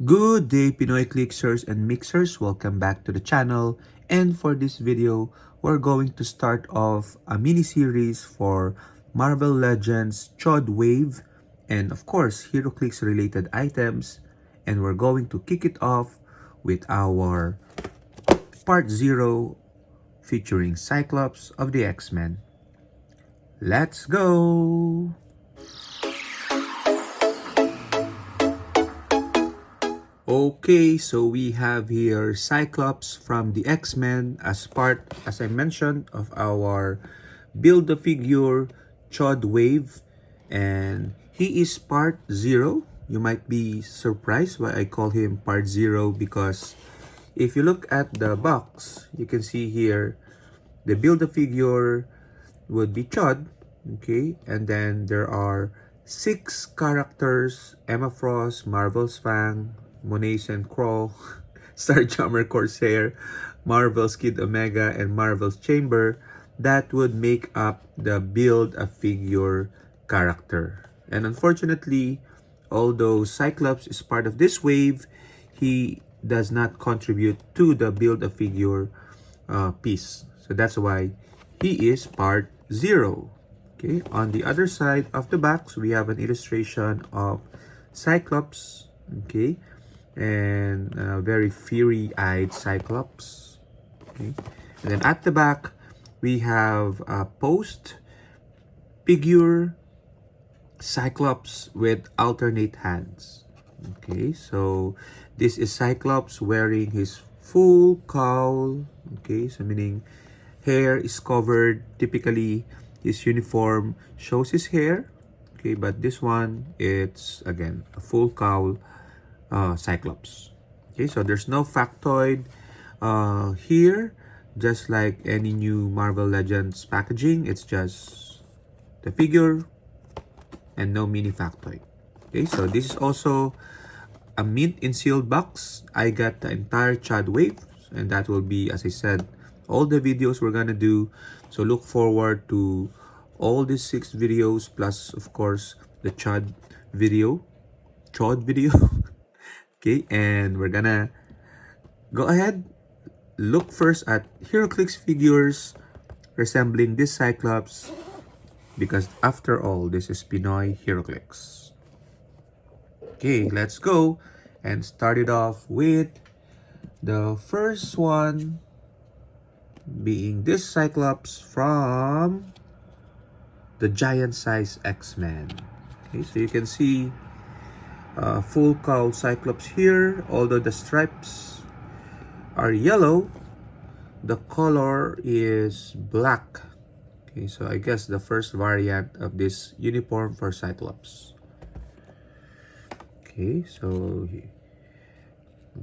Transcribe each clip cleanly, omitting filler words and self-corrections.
Good day, Pinoy Clixers and Mixers. Welcome back to the channel. And for this video, we're going to start off a mini-series for Marvel Legends Chod Wave and of course, Heroclix related items. And we're going to kick it off with our Part 0 featuring Cyclops of the X-Men. Let's go! Okay, so we have here Cyclops from the X-Men as part, as I mentioned, of our Build-A-Figure Chod Wave. And he is part 0. You might be surprised why I call him part 0 because if you look at the box, you can see here the Build-A-Figure would be Chod. Okay, and then there are 6 characters: Emma Frost, Marvel's Fang, Monet and Crow, Starjammer Corsair, Marvel's Kid Omega, and Marvel's Chamber that would make up the Build-A-Figure character. And unfortunately, although Cyclops is part of this wave, he does not contribute to the Build-A-Figure piece. So that's why he is part 0. Okay, on the other side of the box, we have an illustration of Cyclops, okay, and a very fiery-eyed Cyclops. Okay, and then at the back, we have a post figure Cyclops with alternate hands. Okay, so this is Cyclops wearing his full cowl. Okay, so meaning hair is covered. Typically, his uniform shows his hair. Okay, but this one, it's again a full cowl Cyclops. Okay, so there's no factoid here, just like any new Marvel Legends packaging. It's just the figure and no mini factoid. Okay, so this is also a mint in sealed box. I got the entire Chod Wave, and that will be, as I said, all the videos we're gonna do. So look forward to all these 6 videos plus of course the Chod video. Okay, and we're gonna go ahead, look first at Heroclix figures resembling this Cyclops, because after all, this is Pinoy Heroclix. Okay, let's go and start it off with the first one being this Cyclops from the giant size X-Men. Okay, so you can see full cowl Cyclops here. Although the stripes are yellow, the color is black. Okay, so I guess the first variant of this uniform for Cyclops. Okay, so you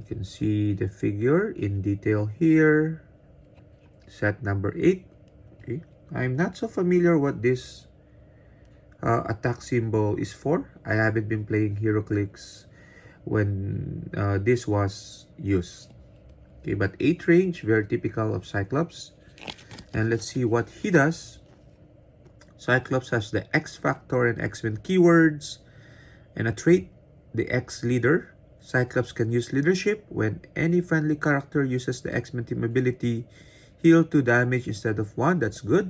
can see the figure in detail here. Set number 8. Okay, I'm not so familiar what this attack symbol is for. I haven't been playing Heroclix when this was used. Okay, but 8 range, very typical of Cyclops. And let's see what he does. Cyclops has the X Factor and X-Men keywords and a trait, the X Leader. Cyclops can use leadership when any friendly character uses the X-Men team ability. Heal 2 damage instead of 1. That's good.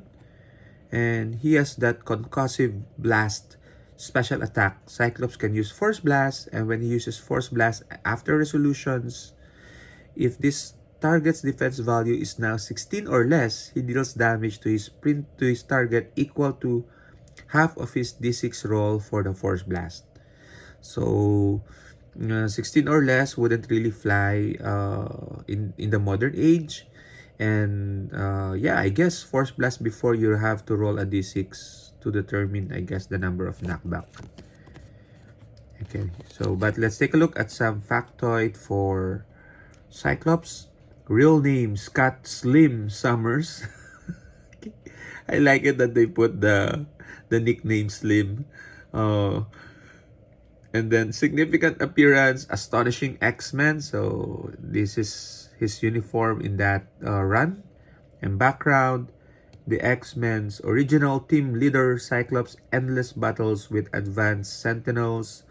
And he has that concussive blast special attack. Cyclops can use Force Blast, and when he uses Force Blast after resolutions, if this target's defense value is now 16 or less, he deals damage to his target equal to half of his d6 roll for the Force Blast. So 16 or less wouldn't really fly in the modern age. And yeah, I guess Force Blast before you have to roll a d6 to determine, I guess, the number of knockback. Okay, so but let's take a look at some factoid for Cyclops. Real name, Scott Slim Summers. I like it that they put the nickname Slim. And then significant appearance, Astonishing X-Men. So this is his uniform in that run. And background, the X-Men's original team leader, Cyclops' endless battles with advanced Sentinels,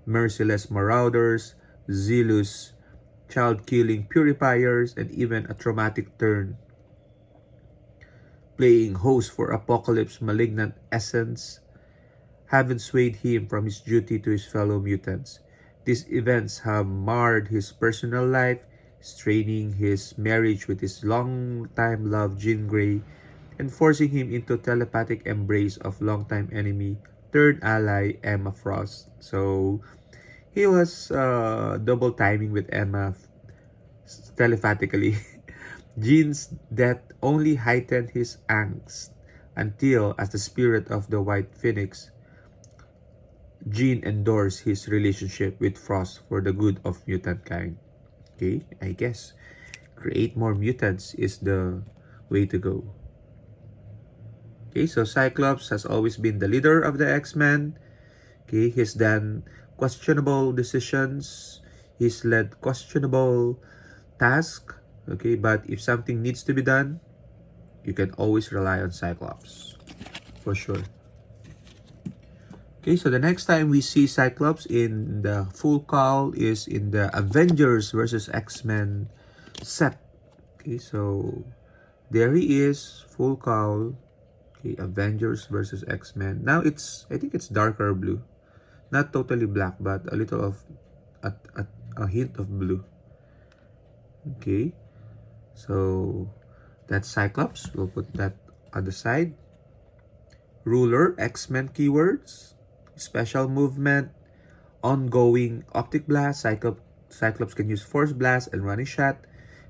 merciless Marauders, zealous child-killing purifiers, and even a traumatic turn playing host for Apocalypse's malignant essence haven't swayed him from his duty to his fellow mutants. These events have marred his personal life, straining his marriage with his long-time love Jean Grey, and forcing him into telepathic embrace of longtime enemy, third ally Emma Frost. So he was double timing with Emma telepathically. Jean's death only heightened his angst until, as the spirit of the White Phoenix, Jean endorsed his relationship with Frost for the good of mutant kind. Okay, I guess create more mutants is the way to go. Okay, so Cyclops has always been the leader of the X-Men. Okay, he's done questionable decisions. He's led questionable tasks. Okay, but if something needs to be done, you can always rely on Cyclops. For sure. Okay, so the next time we see Cyclops in the full call is in the Avengers versus X-Men set. Okay, so there he is, full call. Okay, Avengers versus X-Men. Now I think it's darker blue. Not totally black, but a little of a hint of blue. Okay, so that's Cyclops. We'll put that on the side. Ruler, X-Men keywords, special movement, ongoing optic blast. Cyclops can use force blast and running shot.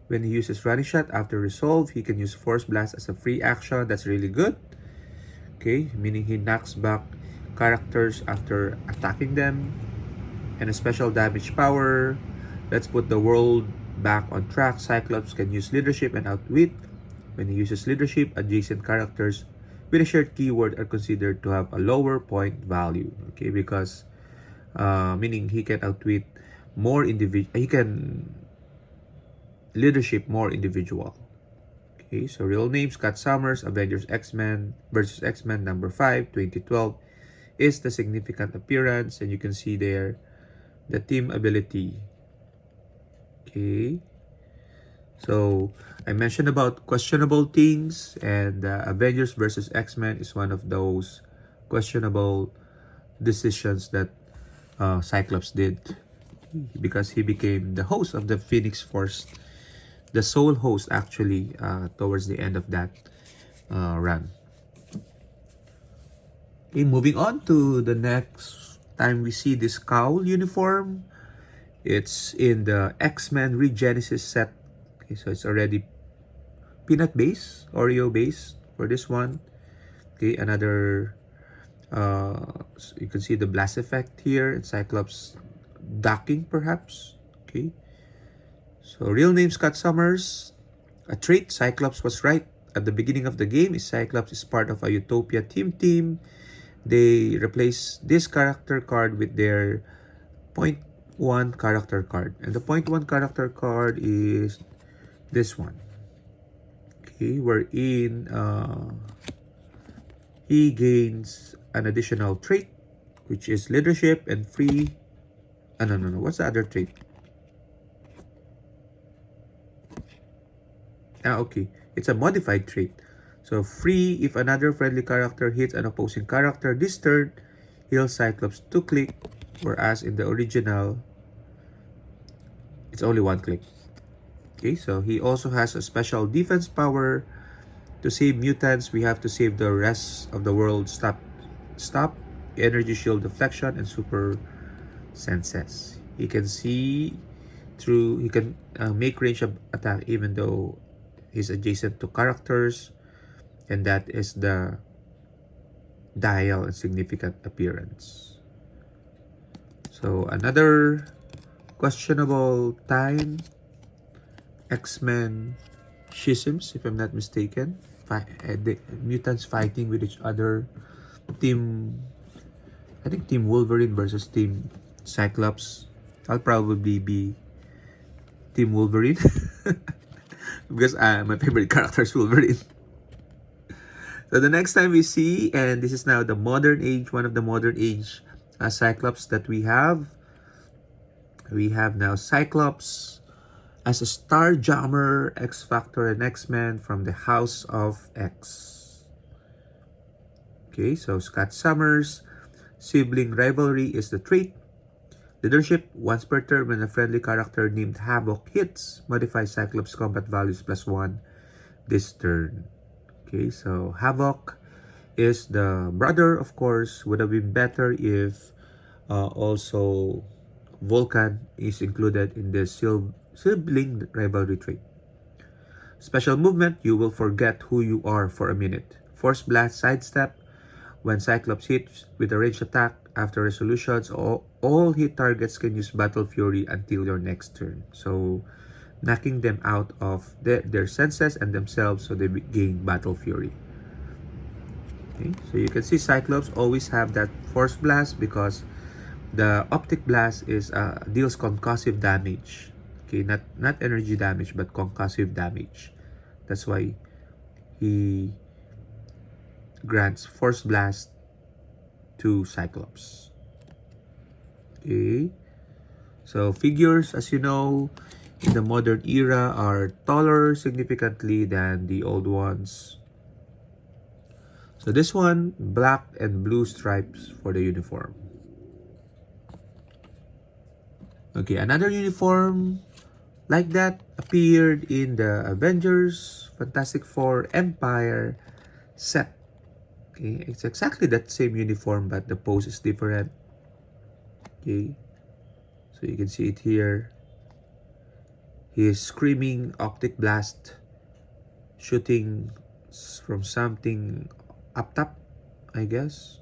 When he uses running shot after resolve, he can use force blast as a free action. That's really good. Okay, meaning he knocks back characters after attacking them. And a special damage power. Let's put the world back on track. Cyclops can use leadership and outwit. When he uses leadership, adjacent characters with a shared keyword are considered to have a lower point value. Okay, because meaning he can outwit more individual. He can leadership more individual. Okay, so real name Scott Summers, Avengers X-Men versus X-Men number 5, 2012 is the significant appearance, and you can see there the team ability. Okay, so I mentioned about questionable things, and Avengers versus X-Men is one of those questionable decisions that Cyclops did, because he became the host of the Phoenix Force, the sole host actually, towards the end of that run. Okay, moving on to the next time we see this cowl uniform. It's in the X-Men Regenesis set. Okay, so it's already peanut base, Oreo base for this one. Okay, another so you can see the blast effect here in Cyclops docking perhaps. Okay, so real name Scott Summers. A trait, Cyclops was right at the beginning of the game, is Cyclops is part of a Utopia team. They replace this character card with their point one character card, and the point one character card is this one. Okay, wherein he gains an additional trait, which is leadership and free. No. What's the other trait? Okay. It's a modified trait. So free if another friendly character hits an opposing character this turn, heal Cyclops 2 click, whereas in the original, it's only 1 click. Okay, so he also has a special defense power. To save mutants, we have to save the rest of the world. Stop, energy shield deflection, and super senses. He can see through, he can make range of attack even though he's adjacent to characters, and that is the dial and significant appearance. So another questionable time, X-Men schisms, if I'm not mistaken. The mutants fighting with each other. I think Team Wolverine versus Team Cyclops. I'll probably be Team Wolverine because my favorite character is Wolverine. So the next time we see, and this is now the modern age, one of the modern age Cyclops that we have. We have now Cyclops as a star jammer, X Factor, and X-Men from the House of X. Okay, so Scott Summers, sibling rivalry is the trait. Leadership, once per turn when a friendly character named Havoc hits, modify Cyclops combat values +1 this turn. Okay, so Havoc is the brother, of course. Would have been better if also Vulcan is included in the sibling rivalry trait. Special movement, you will forget who you are for a minute. Force Blast Sidestep, when Cyclops hits with a ranged attack after resolutions, all hit targets can use Battle Fury until your next turn. So, knocking them out of their senses and themselves so they gain Battle Fury. Okay, so you can see Cyclops always have that Force Blast because the Optic Blast is deals concussive damage. Okay, not energy damage but concussive damage. That's why he grants Force Blast to Cyclops. Okay, so figures, as you know, in the modern era are taller significantly than the old ones. So this one, black and blue stripes for the uniform. Okay, another uniform like that appeared in the Avengers Fantastic Four Empire set. Okay, it's exactly that same uniform but the pose is different. Okay, so you can see it here. He is screaming Optic Blast, shooting from something up top, I guess.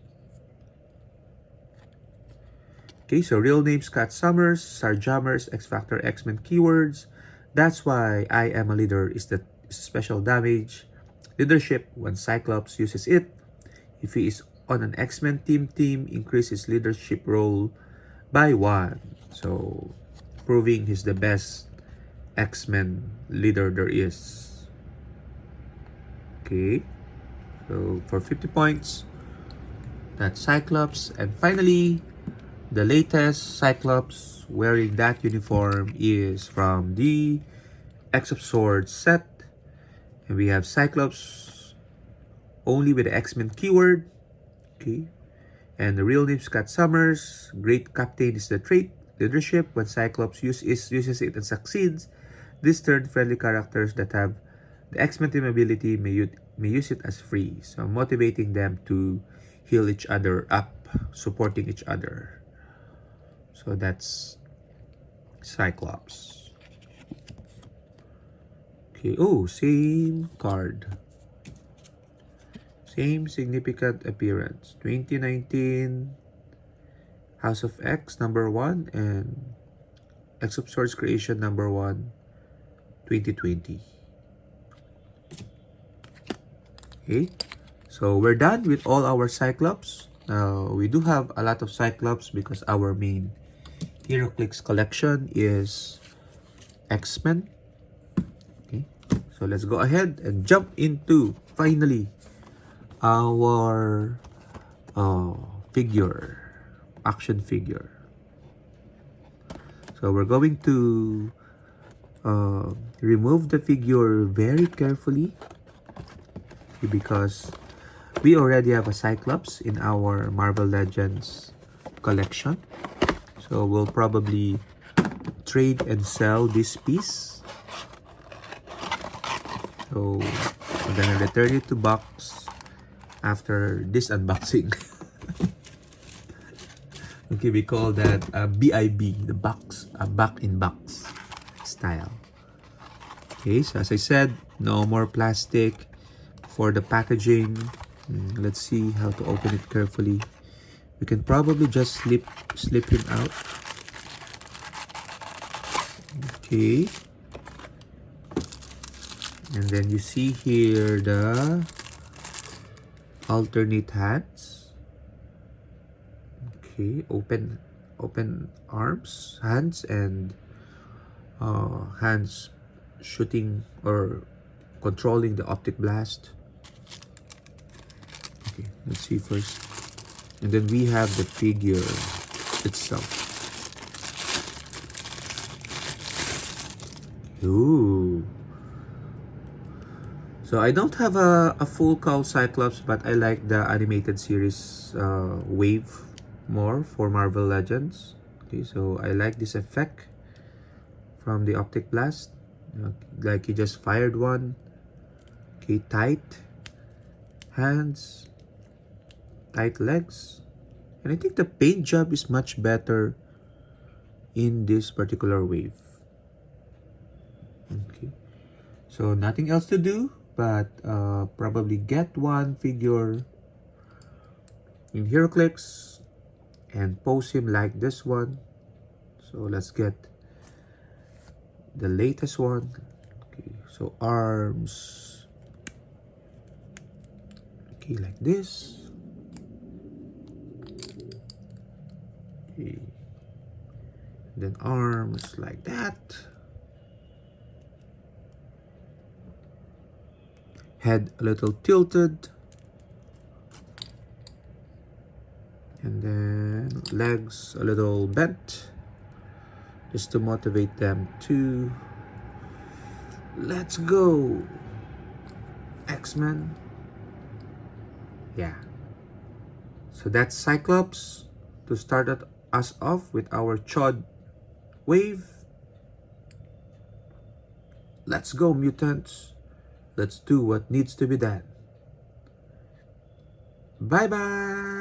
Okay, so real name Scott Summers, Sarjammers, X Factor, X-Men keywords. That's why I am a leader is the special damage. Leadership, when Cyclops uses it. If he is on an X-Men team, increases leadership role by 1. So, proving he's the best X-Men leader there is. Okay, so for 50 points, that's Cyclops. And finally, the latest Cyclops wearing that uniform is from the X of Swords set. And we have Cyclops only with the X-Men keyword. Okay. And the real name Scott Summers. Great Captain is the trait. Leadership, when Cyclops uses it and succeeds, this turn friendly characters that have the X-Men team ability may use it as free. So motivating them to heal each other up, supporting each other. So that's Cyclops. Okay, oh, same card. Same significant appearance. 2019 House of X number 1 and X of Swords Creation number 1 2020. Okay, so we're done with all our Cyclops. Now, we do have a lot of Cyclops because our main Heroclix collection is X-Men. Okay, so let's go ahead and jump into finally our action figure. So we're going to remove the figure very carefully because we already have a Cyclops in our Marvel Legends collection. So we'll probably trade and sell this piece. So I'm gonna return it to box after this unboxing. Okay, we call that BIB, the box, back in box style. Okay, so as I said, no more plastic for the packaging. Let's see how to open it carefully. We can probably just slip him out. Okay. And then you see here the alternate hands. Okay, open hands and hands shooting or controlling the optic blast. Okay, let's see first. And then we have the figure itself. Ooh. So I don't have a full cowl Cyclops, but I like the animated series Wave more for Marvel Legends. Okay, so I like this effect from the optic blast. Like he just fired one. Okay, tight hands, tight legs. And I think the paint job is much better in this particular wave. Okay, so nothing else to do but probably get one figure in Heroclix and pose him like this one. So let's get the latest one. Okay, so arms, okay, like this. Okay, then arms like that. Head a little tilted. And then legs a little bent. Just to motivate them to let's go, X-Men. Yeah. So that's Cyclops to start us off with our Chod wave. Let's go, mutants. Let's do what needs to be done. Bye-bye.